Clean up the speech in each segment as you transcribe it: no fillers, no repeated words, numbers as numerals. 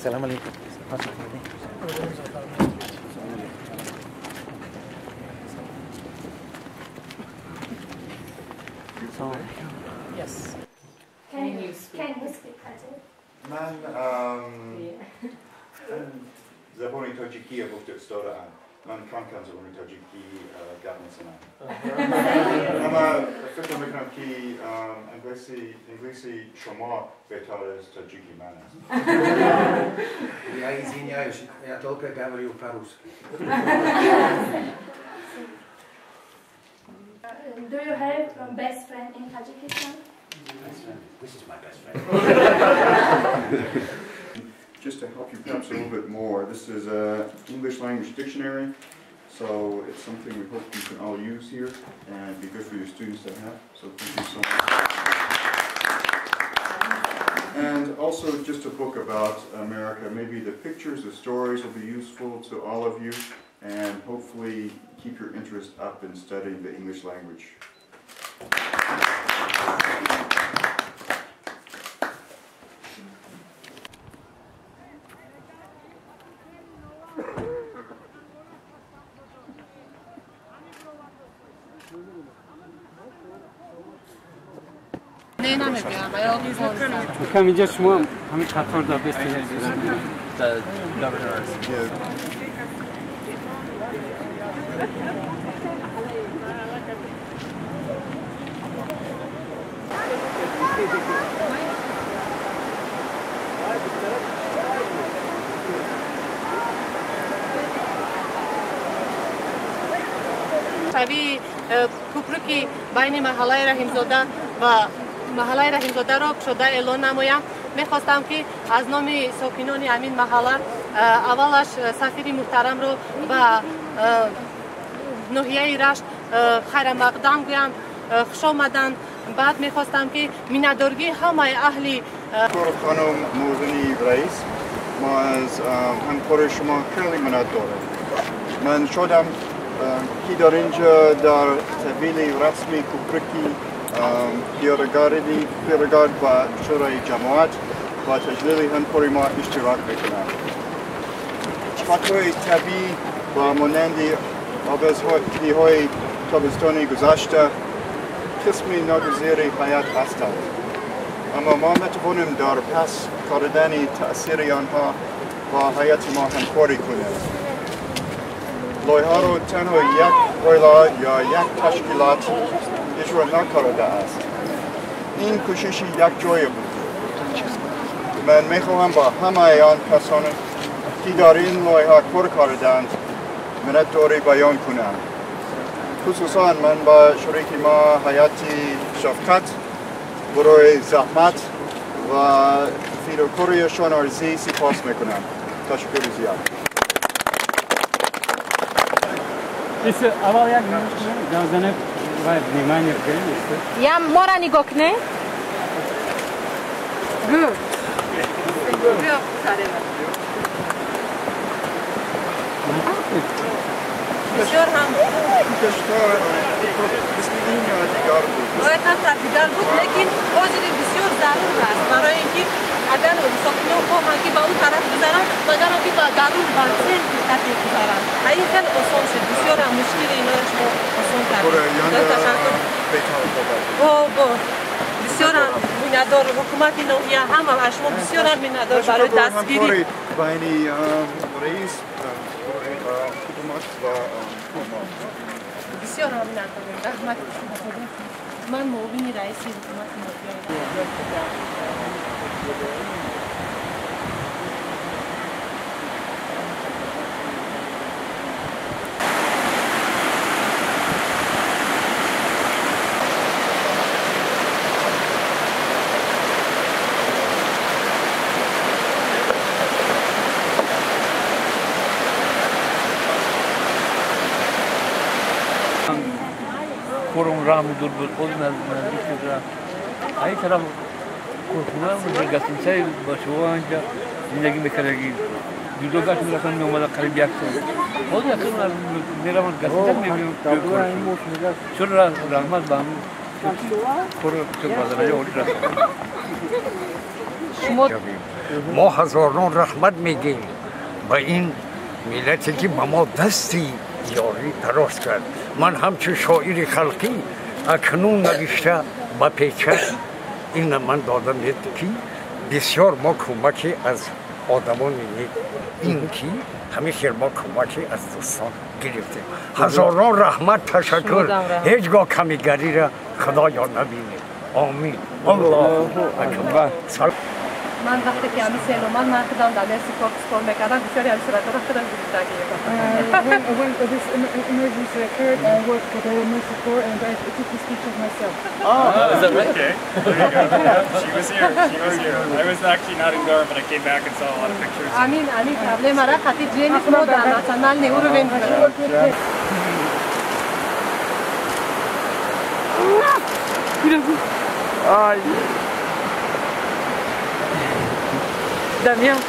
Assalamu alaikum. Yes. Can you speak Tajik? من زبان تاجیکی گفته دارم. من کم زبان تاجیکی گپ میزنم. اما فکر میکنم که انگلیسی شما بهتر از تاجیکی من است. Я извиняюсь, я только говорю по-русски. Do you have a best friend in Tajikistan? This is my best friend. Just to help you perhaps a little bit more, this is an English language dictionary, so it's something we hope you can all use here and be good for your students to have. So thank you so much. And also just a book about America. Maybe the pictures, the stories will be useful to all of you and hopefully keep your interest up in studying the English language. کم اینجا شما همین قطار دار بستید شبیه کوپرکی بین محله رحیمزاده و محله رحیمزاده را شده اعلان نمایم. میخواستم که از نام ساکنان همین محله اولش سفیر محترم رو و ناحیه رشت خیر مقدم گویم، خوش آمدن. بعد میخواستم که میندارگی همه اهل خانم موزنی رئیس، ما از همکار شما خیلی منت دارم. من شدم که در اینجا در تحویل رسمی کوپرکی پیرگارد و شورای جماعت و تجلیل همکاری ما اشتراک میکنم. فکرهای طبیعی و مانند آبزهای تابستانی گذشته قسمی ناگزیر حیات هستند، اما ما میتوانیم در پس کردن تأثیر آنها با حیات ما همکاری کنیم. لایحه را تنها یک اویلا یا یک تشکیلات اجرا نکرده است. این کوشش یک جای بود. من میخواهم با همه آن کسانی که در این لایحه کار کردند منتداری بیان کنم. خصوصا من با شریک ما حیات شفقت برای زحمت و فیداکاریشان عرضی سپاس میکنم. تشکر زیاد. اول یک نمیشه باید نیمانی بگیریم است. یا ما را نگاه کنه؟ Good. بیا سره بسیار هم باید هم تفیدن بود، لیکن حاضری بسیار ضرور است برای اینکه اگر ساکنان خواهند که به اون طرف بزنن مگر آنکه درون بنزین تطبیق بزنن. این خیلی آسان شد، بسیار هم مشکل اینا را شما آسان کردید. تشکر. بسیار هم میندار حکومت ناحیه هم شما بسیار هم میندار برای دستگیری بین رئیس حکومت و بسیار هم میندار رحمت من معاون رئیس حکومت ناحیه رحم Jirgatol نزدیک شده. این طرف کارخونه Jirgatol سعی با شما اینجا زندگی میکردیم. جداگاش میرفتن میومدن قریب یک سال. خود اصلا میرفتن گذشته میمیدن. چرا رحمت بام کار چه بازاری اولی رفت. شما ما هزاران رحمت میگیم به این ملتی که به ما دستی یاری دراز کرد. من همچون شاعر خلقی اکنون نوشته به پیچه این من دادم که بسیار ما کمکی از آدمان این که همیشه ما کمکی از دوستان گرفتیم. هزاران رحمت تشکر. هیچگاه کمیگری را خدایا نبینیم. آمین. الله اکبر. من وقتی که همین سیلومان من خودم در مرسی کار میکردم بسیاری از صورت را خودم دیده When this emergency occurred, I worked for the Mercy Corps and I took the speeches myself. Oh, is that right? Okay. There you go. Yeah, she was here. She was here. I was actually not in Gharm, but I came back and saw a lot of pictures. امین قبل مرا خطی جنی خود در نشنال نیورو بینید. Ay. Damián.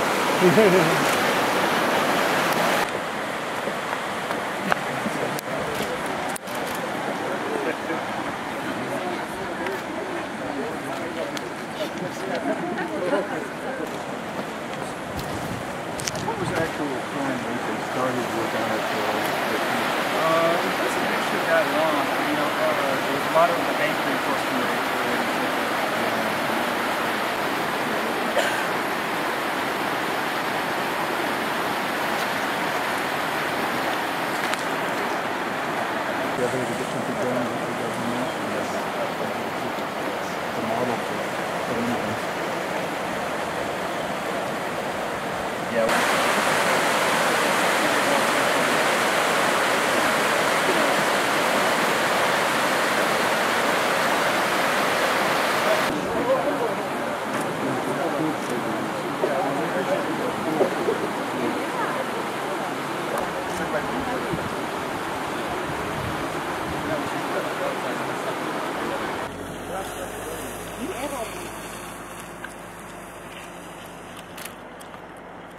What was actual time when they started work on it? It wasn't actually that long. You know, there was a lot of the bank reinforcement. Yeah, there was a different program with the government and the model for meetings. Yeah.